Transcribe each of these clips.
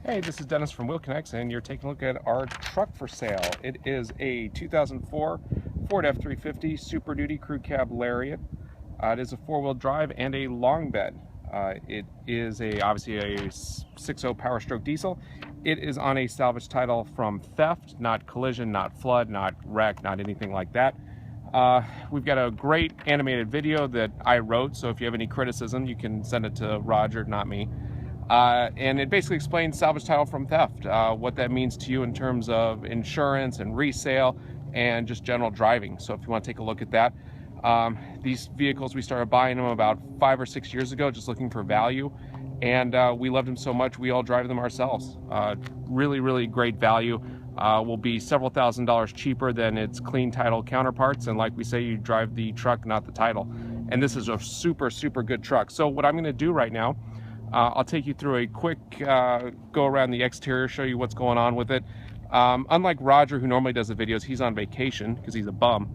Hey, this is Dennis from Kinetics, and you're taking a look at our truck for sale. It is a 2004 Ford F350 Super Duty Crew Cab Lariat. It is a four-wheel drive and a long bed. It is obviously a 6.0 Power Stroke diesel. It is on a salvage title from theft, not collision, not flood, not wreck, not anything like that. We've got a great animated video that I wrote, so if you have any criticism, you can send it to Roger, not me. And it basically explains salvage title from theft, what that means to you in terms of insurance and resale and just general driving. So if you want to take a look at that, these vehicles, we started buying them about 5 or 6 years ago, just looking for value. And we loved them so much, we all drive them ourselves. Really, really great value. Will be several $1,000s cheaper than its clean title counterparts. And like we say, you drive the truck, not the title. And this is a super, super good truck. So what I'm going to do right now, I'll take you through a quick go around the exterior, show you what's going on with it. Unlike Roger, who normally does the videos, he's on vacation because he's a bum.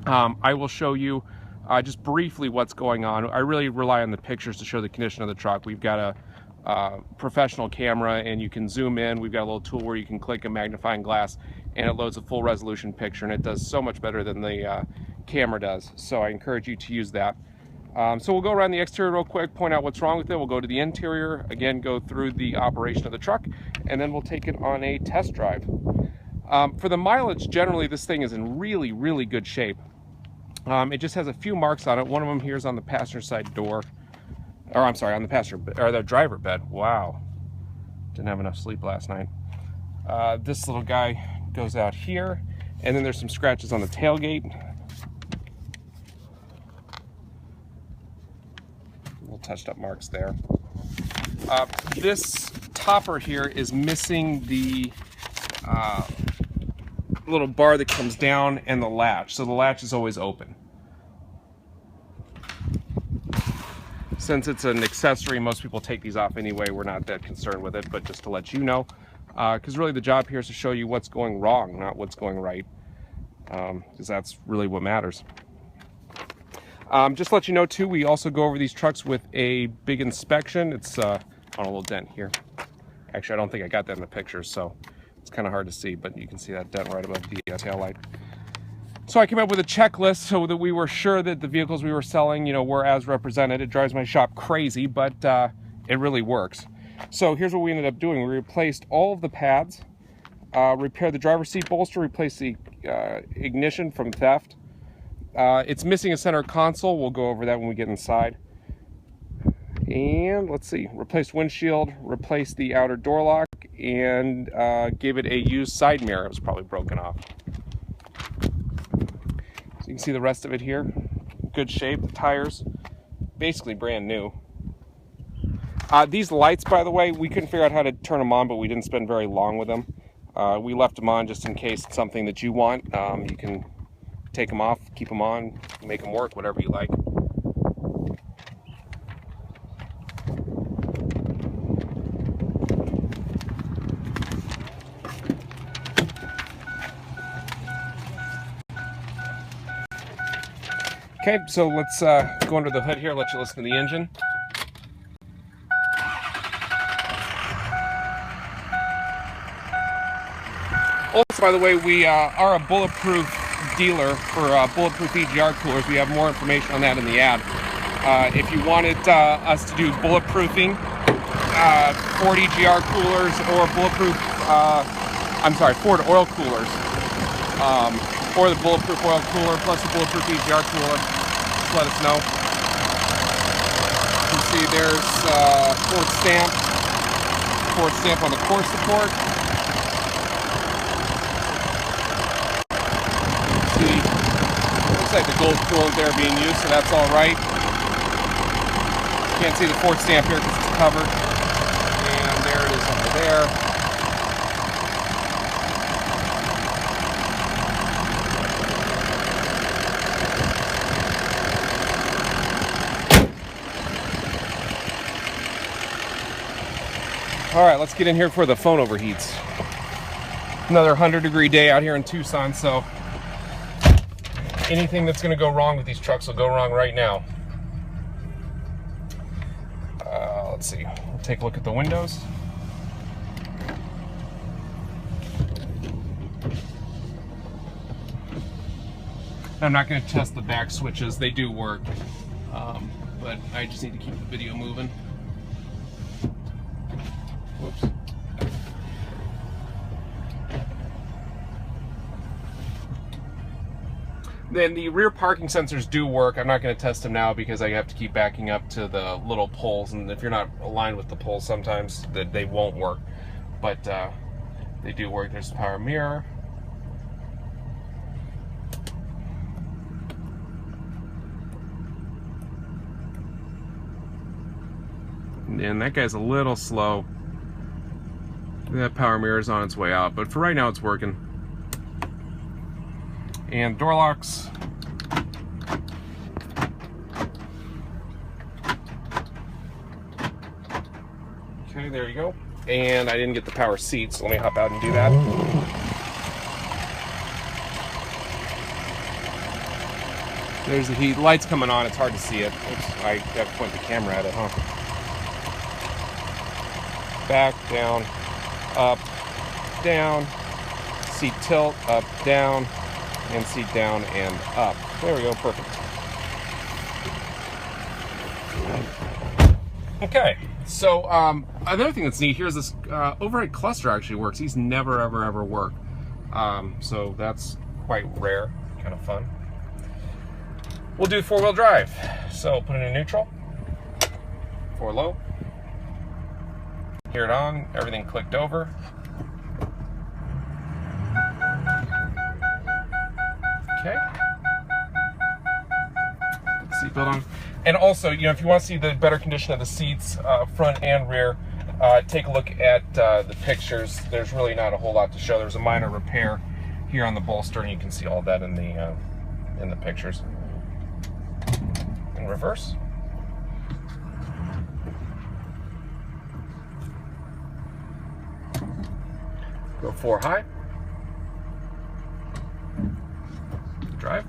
I will show you just briefly what's going on. I really rely on the pictures to show the condition of the truck. We've got a professional camera and you can zoom in. We've got a little tool where you can click a magnifying glass and it loads a full resolution picture, and it does so much better than the camera does. So I encourage you to use that. So we'll go around the exterior real quick, point out what's wrong with it. We'll go to the interior, again, go through the operation of the truck, and then we'll take it on a test drive. For the mileage, generally, this thing is in really, really good shape. It just has a few marks on it. One of them here is on the passenger side door. Or I'm sorry, on the the driver bed. Wow. Didn't have enough sleep last night. This little guy goes out here, and then there's some scratches on the tailgate. Little touched up marks there. This topper here is missing the little bar that comes down and the latch, so the latch is always open. Since it's an accessory, most people take these off anyway. We're not that concerned with it, but just to let you know, because really the job here is to show you what's going wrong, not what's going right, because that's really what matters. Just to let you know too, we also go over these trucks with a big inspection. It's on a little dent here. Actually, I don't think I got that in the pictures, so it's kind of hard to see, but you can see that dent right above the tail light. So I came up with a checklist so that we were sure that the vehicles we were selling, were as represented. It drives my shop crazy, but it really works. So here's what we ended up doing. We replaced all of the pads, repaired the driver's seat bolster, replaced the ignition from theft. It's missing a center console. We'll go over that when we get inside. And let's see, replaced windshield, replaced the outer door lock, and gave it a used side mirror. It was probably broken off. So you can see the rest of it here. Good shape. The tires, basically brand new. These lights, by the way, we couldn't figure out how to turn them on, but we didn't spend very long with them. We left them on just in case it's something that you want. You can take them off, keep them on, make them work, whatever you like. Okay, so let's go under the hood here, let you listen to the engine. Also, by the way, we are a bulletproof dealer for bulletproof EGR coolers. We have more information on that in the ad. If you wanted us to do bulletproofing, Ford EGR coolers, or bulletproof, Ford oil coolers, or the bulletproof oil cooler plus the bulletproof EGR cooler, just let us know. You can see there's Ford stamp on the core support. See, looks like the gold coolant there being used, so that's all right. Can't see the Ford stamp here because it's covered. And there it is over there. All right, let's get in here before the phone overheats. Another 100-degree day out here in Tucson, so anything that's going to go wrong with these trucks will go wrong right now. Let's see, we'll take a look at the windows. I'm not going to test the back switches. They do work, but I just need to keep the video moving. Whoops. Then the rear parking sensors do work. I'm not going to test them now because I have to keep backing up to the little poles, and if you're not aligned with the poles, sometimes they won't work. But they do work. There's the power mirror. And that guy's a little slow. That power mirror is on its way out, but for right now it's working. And door locks. Okay, there you go. And I didn't get the power seats, so let me hop out and do that. There's the heat. Light's coming on, it's hard to see it. Oops, I got to point the camera at it, huh? Back, down, up, down, seat tilt, up, down, and seat down and up. There we go, perfect. Okay, so another thing that's neat here is this overhead cluster actually works. These never ever work. So that's quite rare, kind of fun. We'll do four-wheel drive. So put it in neutral, four low. Geared on, everything clicked over. Okay. Seatbelt on. And also, you know, if you want to see the better condition of the seats, front and rear, take a look at the pictures. There's really not a whole lot to show. There's a minor repair here on the bolster, and you can see all that in the pictures. In reverse. Go 4 high. Drive.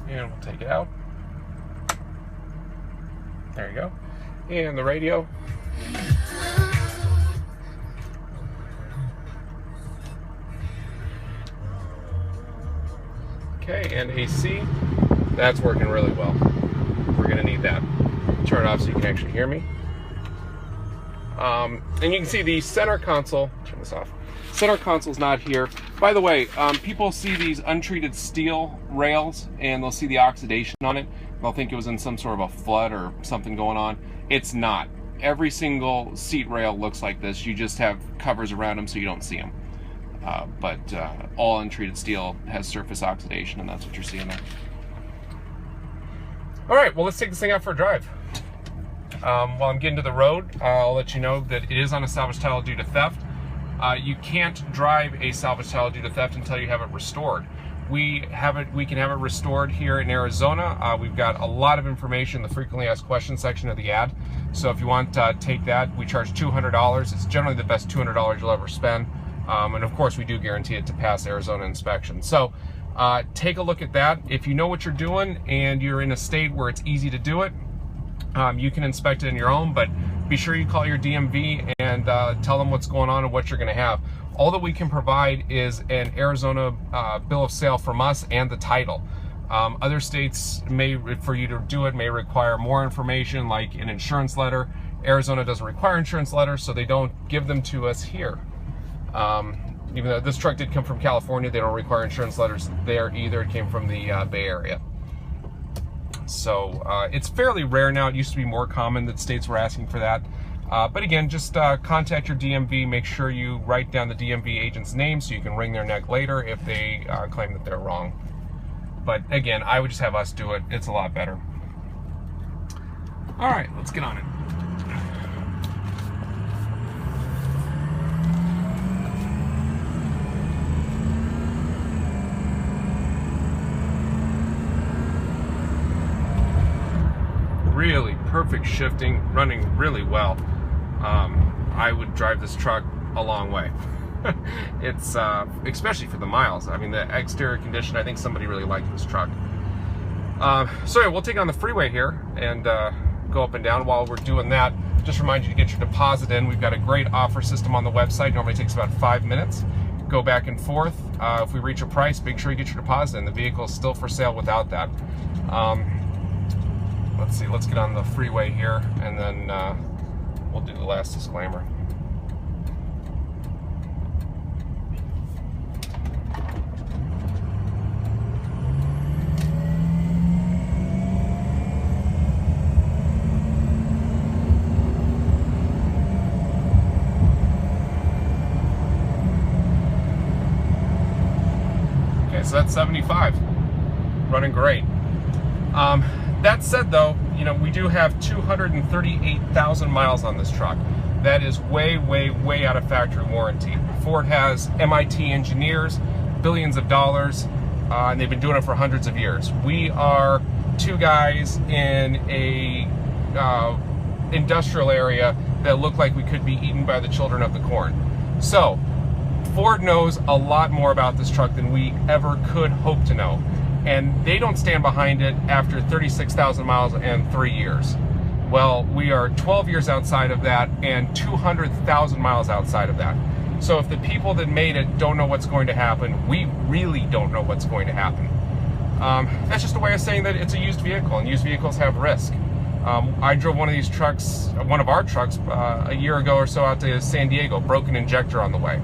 And we'll take it out. There you go. And the radio. Okay, and AC, that's working really well. We're gonna need that. Turn it off so you can actually hear me. And you can see the center console, turn this off. Center console's not here. By the way, people see these untreated steel rails and they'll see the oxidation on it. They'll think it was in some sort of a flood or something going on. It's not. Every single seat rail looks like this. You just have covers around them so you don't see them. But all untreated steel has surface oxidation, and that's what you're seeing there. All right, well, let's take this thing out for a drive. While I'm getting to the road, I'll let you know that it is on a salvage title due to theft. You can't drive a salvage title due to theft until you have it restored. We can have it restored here in Arizona. We've got a lot of information in the frequently asked questions section of the ad. So if you want to take that, we charge $200. It's generally the best $200 you'll ever spend. And of course, we do guarantee it to pass Arizona inspection. So take a look at that. If you know what you're doing and you're in a state where it's easy to do it, you can inspect it in your own, but be sure you call your DMV and tell them what's going on and what you're going to have. All that we can provide is an Arizona bill of sale from us and the title. Other states for you to do it, may require more information, like an insurance letter. Arizona doesn't require insurance letters, so they don't give them to us here. Even though this truck did come from California, they don't require insurance letters there either. It came from the Bay Area. So it's fairly rare now. It used to be more common that states were asking for that. But again, just contact your DMV. Make sure you write down the DMV agent's name so you can wring their neck later if they claim that they're wrong. But again, I would just have us do it. It's a lot better. All right, let's get on it. Really perfect shifting, running really well. I would drive this truck a long way. It's especially for the miles. I mean, the exterior condition, I think somebody really liked this truck. So we'll take it on the freeway here and go up and down. While we're doing that, just remind you to get your deposit in. We've got a great offer system on the website. Normally takes about 5 minutes. Go back and forth. If we reach a price, make sure you get your deposit in. The vehicle is still for sale without that. Let's see, let's get on the freeway here and then we'll do the last disclaimer. So that's 75, running great. That said though, you know, we do have 238,000 miles on this truck. That is way, way, way out of factory warranty. Ford has MIT engineers, billions of dollars, and they've been doing it for hundreds of years. We are two guys in a industrial area that look like we could be eaten by the children of the corn. So Ford knows a lot more about this truck than we ever could hope to know. And they don't stand behind it after 36,000 miles and 3 years. Well, we are 12 years outside of that and 200,000 miles outside of that. So if the people that made it don't know what's going to happen, we really don't know what's going to happen. That's just a way of saying that it's a used vehicle, and used vehicles have risk. I drove one of these trucks, one of our trucks, a year ago or so out to San Diego, broken injector on the way.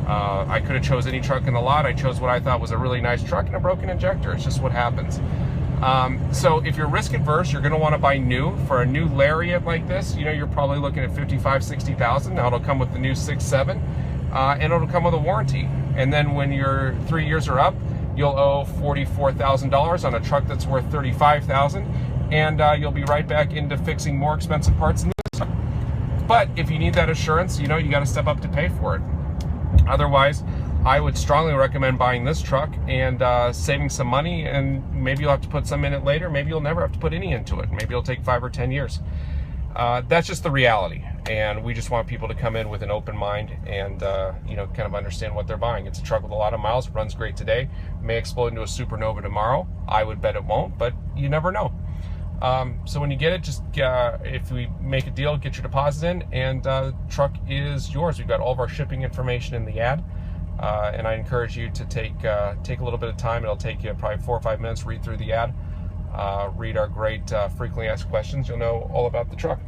I could have chose any truck in the lot. I chose what I thought was a really nice truck and a broken injector. It's just what happens. So if you're risk adverse, you're going to want to buy new. For a new Lariat like this, you know, you're probably looking at 55, 60,000. Now it'll come with the new 6.7, and it'll come with a warranty. And then when your 3 years are up, you'll owe $44,000 on a truck that's worth $35,000, and you'll be right back into fixing more expensive parts in this truck. But if you need that assurance, you know, you got to step up to pay for it. Otherwise, I would strongly recommend buying this truck and saving some money, and maybe you'll have to put some in it later. Maybe you'll never have to put any into it. Maybe it'll take 5 or 10 years. That's just the reality, and we just want people to come in with an open mind and you know, kind of understand what they're buying. It's a truck with a lot of miles, runs great today, may explode into a supernova tomorrow. I would bet it won't, but you never know. So when you get it, just if we make a deal, get your deposit in, and the truck is yours. We've got all of our shipping information in the ad, and I encourage you to take a little bit of time. It'll take you probably 4 or 5 minutes. Read through the ad, read our great frequently asked questions. You'll know all about the truck.